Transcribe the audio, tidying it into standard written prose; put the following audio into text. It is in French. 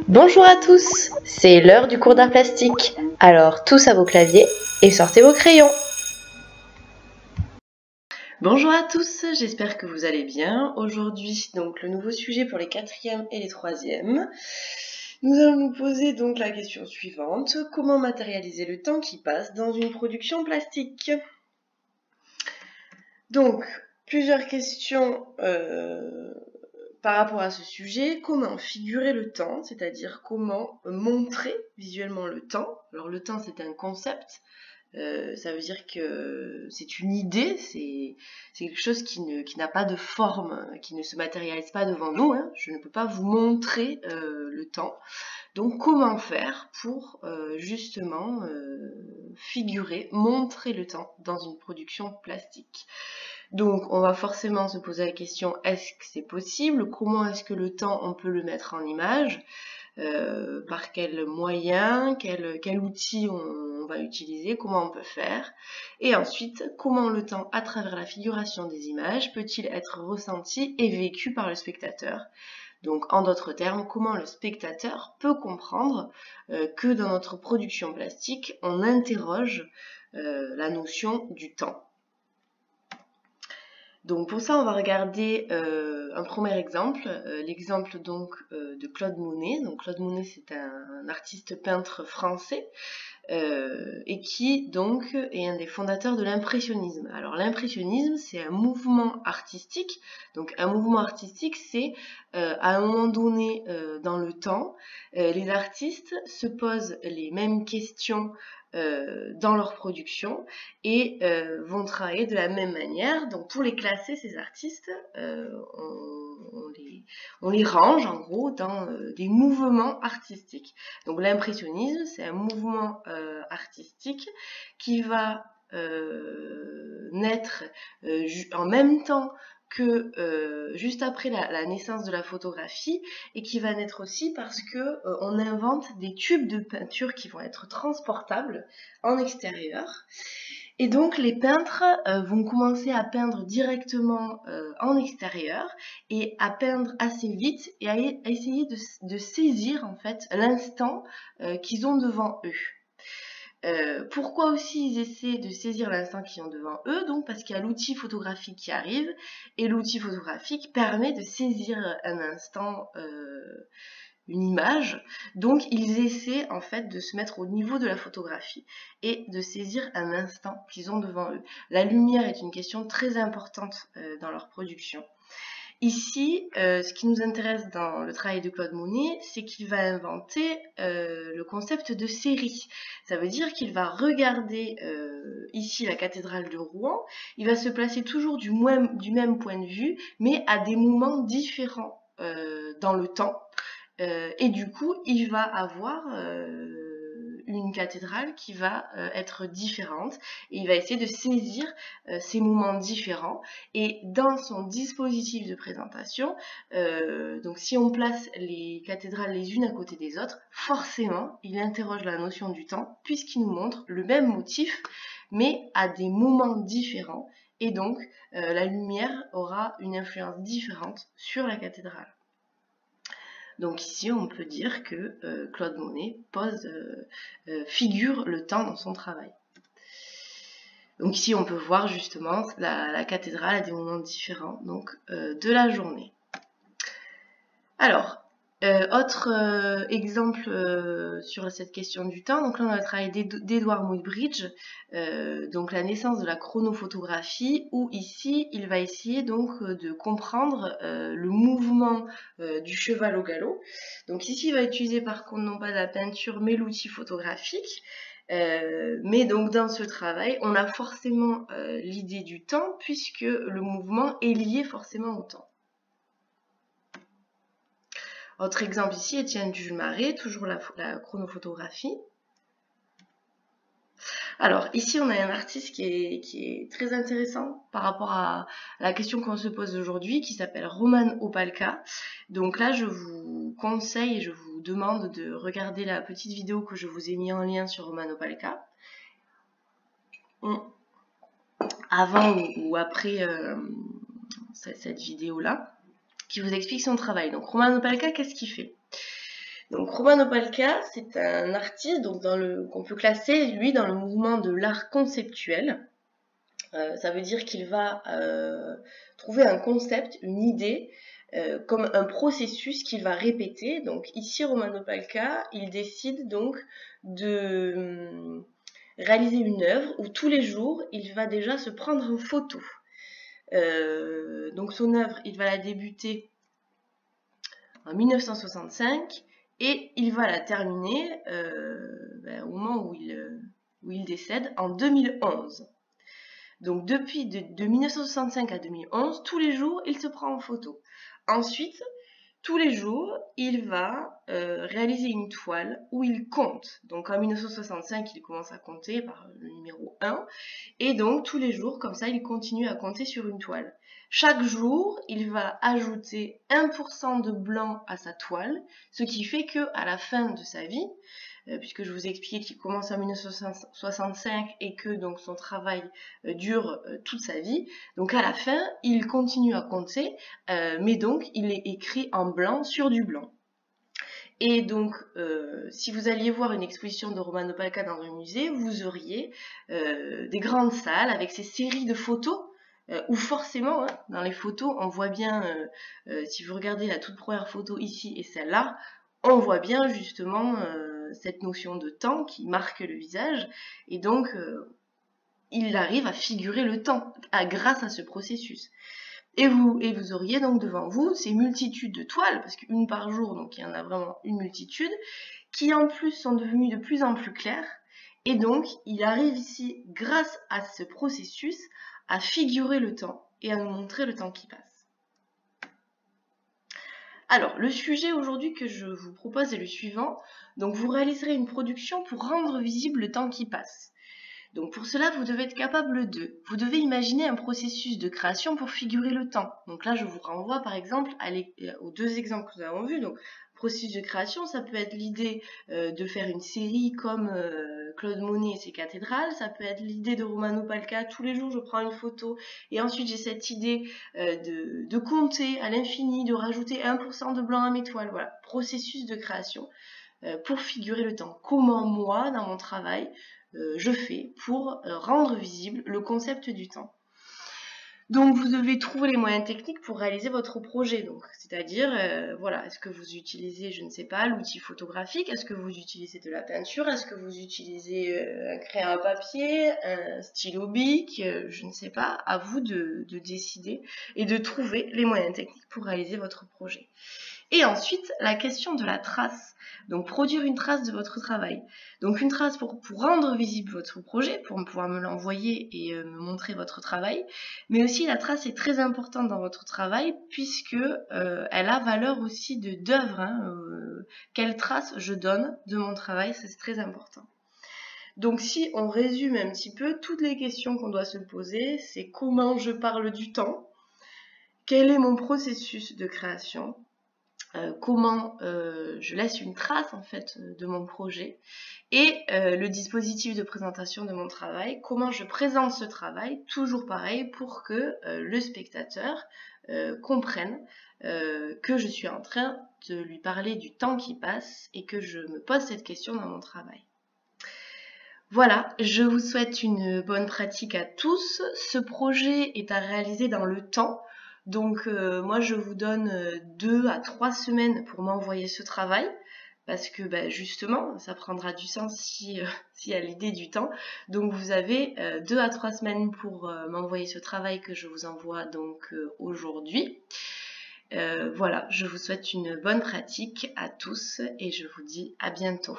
Bonjour à tous, c'est l'heure du cours d'art plastique. Alors tous à vos claviers et sortez vos crayons. Bonjour à tous, j'espère que vous allez bien. Aujourd'hui, donc le nouveau sujet pour les 4e et les 3e. Nous allons nous poser donc la question suivante. Comment matérialiser le temps qui passe dans une production plastique? Donc, plusieurs questions par rapport à ce sujet. Comment figurer le temps, c'est-à-dire comment montrer visuellement le temps. Alors le temps, c'est un concept. Ça veut dire que c'est une idée, c'est quelque chose qui n'a pas de forme, qui ne se matérialise pas devant nous. Hein. Je ne peux pas vous montrer le temps. Donc comment faire pour justement figurer, montrer le temps dans une production plastique? Donc on va forcément se poser la question, est-ce que c'est possible? Comment est-ce que le temps on peut le mettre en image? Par quel moyen, quel outil on va utiliser, comment on peut faire, et ensuite comment le temps à travers la figuration des images peut-il être ressenti et vécu par le spectateur. Donc en d'autres termes, comment le spectateur peut comprendre que dans notre production plastique on interroge la notion du temps. Donc pour ça, on va regarder un premier exemple, l'exemple donc de Claude Monet. Donc Claude Monet, c'est un artiste peintre français et qui donc est un des fondateurs de l'impressionnisme. Alors l'impressionnisme, c'est un mouvement artistique. Donc un mouvement artistique, c'est à un moment donné dans le temps, les artistes se posent les mêmes questions dans leur production et vont travailler de la même manière. Donc pour les classer, ces artistes, on les range en gros dans des mouvements artistiques. Donc l'impressionnisme, c'est un mouvement artistique qui va naître en même temps que juste après la naissance de la photographie, et qui va naître aussi parce que on invente des tubes de peinture qui vont être transportables en extérieur. Et donc les peintres vont commencer à peindre directement en extérieur et à peindre assez vite et à essayer de saisir en fait l'instant qu'ils ont devant eux. Pourquoi aussi ils essaient de saisir l'instant qu'ils ont devant eux? Donc parce qu'il y a l'outil photographique qui arrive, et l'outil photographique permet de saisir un instant, une image. Donc ils essaient en fait de se mettre au niveau de la photographie et de saisir un instant qu'ils ont devant eux. La lumière est une question très importante dans leur production. Ici, ce qui nous intéresse dans le travail de Claude Monet, c'est qu'il va inventer le concept de série. Ça veut dire qu'il va regarder ici la cathédrale de Rouen, il va se placer toujours du même point de vue, mais à des moments différents dans le temps. Et du coup, il va avoir une cathédrale qui va être différente, et il va essayer de saisir ces moments différents. Et dans son dispositif de présentation, donc si on place les cathédrales les unes à côté des autres, forcément, il interroge la notion du temps, puisqu'il nous montre le même motif, mais à des moments différents, et donc la lumière aura une influence différente sur la cathédrale. Donc ici, on peut dire que Claude Monet figure le temps dans son travail. Donc ici, on peut voir justement la cathédrale à des moments différents donc, de la journée. Alors, autre exemple sur cette question du temps. Donc là, on a le travail d'Edward Muybridge, donc la naissance de la chronophotographie, où ici, il va essayer donc de comprendre le mouvement du cheval au galop. Donc ici, il va utiliser par contre non pas la peinture, mais l'outil photographique. Mais donc dans ce travail, on a forcément l'idée du temps, puisque le mouvement est lié forcément au temps. Autre exemple ici, Étienne Jules Marais, toujours la chronophotographie. Alors ici, on a un artiste qui est très intéressant par rapport à la question qu'on se pose aujourd'hui, qui s'appelle Roman Opalka. Donc là, je vous conseille et je vous demande de regarder la petite vidéo que je vous ai mis en lien sur Roman Opalka. Avant ou après cette vidéo-là, qui vous explique son travail. Donc Roman Opalka, qu'est-ce qu'il fait? Donc Roman Opalka, c'est un artiste qu'on peut classer, lui, dans le mouvement de l'art conceptuel. Ça veut dire qu'il va trouver un concept, une idée, comme un processus qu'il va répéter. Donc ici, Roman Opalka, il décide donc de réaliser une œuvre où tous les jours, il va déjà se prendre en photo. Donc son œuvre, il va la débuter en 1965 et il va la terminer au moment où il décède en 2011. Donc depuis de 1965 à 2011, tous les jours, il se prend en photo. Ensuite, tous les jours, il va réaliser une toile où il compte. Donc en 1965, il commence à compter par le numéro 1. Et donc tous les jours, comme ça, il continue à compter sur une toile. Chaque jour, il va ajouter 1% de blanc à sa toile, ce qui fait qu'à la fin de sa vie, puisque je vous ai expliqué qu'il commence en 1965 et que donc son travail dure toute sa vie. Donc à la fin, il continue à compter, mais donc il est écrit en blanc sur du blanc. Et donc, si vous alliez voir une exposition de Roman Opalka dans un musée, vous auriez des grandes salles avec ces séries de photos où forcément, hein, dans les photos, on voit bien, si vous regardez la toute première photo ici et celle-là, on voit bien justement cette notion de temps qui marque le visage, et donc il arrive à figurer le temps grâce à ce processus. Et vous auriez donc devant vous ces multitudes de toiles, parce qu'une par jour, donc il y en a vraiment une multitude, qui en plus sont devenues de plus en plus claires, et donc il arrive ici, grâce à ce processus, à figurer le temps et à nous montrer le temps qui passe. Alors, le sujet aujourd'hui que je vous propose est le suivant. Donc, vous réaliserez une production pour rendre visible le temps qui passe. Donc, pour cela, vous devez être capable vous devez imaginer un processus de création pour figurer le temps. Donc là, je vous renvoie par exemple aux deux exemples que nous avons vus. Donc, processus de création, ça peut être l'idée de faire une série comme Claude Monet et ses cathédrales. Ça peut être l'idée de Roman Opalka, tous les jours je prends une photo et ensuite j'ai cette idée de compter à l'infini, de rajouter 1% de blanc à mes toiles. Voilà, processus de création pour figurer le temps. Comment moi, dans mon travail, je fais pour rendre visible le concept du temps. Donc vous devez trouver les moyens techniques pour réaliser votre projet. Donc c'est-à-dire, voilà, est-ce que vous utilisez, je ne sais pas, l'outil photographique? Est-ce que vous utilisez de la peinture? Est-ce que vous utilisez un crayon à papier, un stylo bic? Je ne sais pas. À vous de décider et de trouver les moyens techniques pour réaliser votre projet. Et ensuite, la question de la trace. Donc, produire une trace de votre travail. Donc, une trace pour rendre visible votre projet, pour pouvoir me l'envoyer et me montrer votre travail. Mais aussi, la trace est très importante dans votre travail puisque elle a valeur aussi d'œuvre. Hein, quelle trace je donne de mon travail, c'est très important. Donc, si on résume un petit peu, toutes les questions qu'on doit se poser, c'est comment je parle du temps, quel est mon processus de création, comment je laisse une trace en fait de mon projet et le dispositif de présentation de mon travail, comment je présente ce travail, toujours pareil pour que le spectateur comprenne que je suis en train de lui parler du temps qui passe et que je me pose cette question dans mon travail. Voilà, je vous souhaite une bonne pratique à tous. Ce projet est à réaliser dans le temps. Donc moi je vous donne 2 à 3 semaines pour m'envoyer ce travail parce que justement ça prendra du sens s'il y a l'idée du temps. Donc vous avez 2 à 3 semaines pour m'envoyer ce travail que je vous envoie donc aujourd'hui. Voilà, je vous souhaite une bonne pratique à tous et je vous dis à bientôt.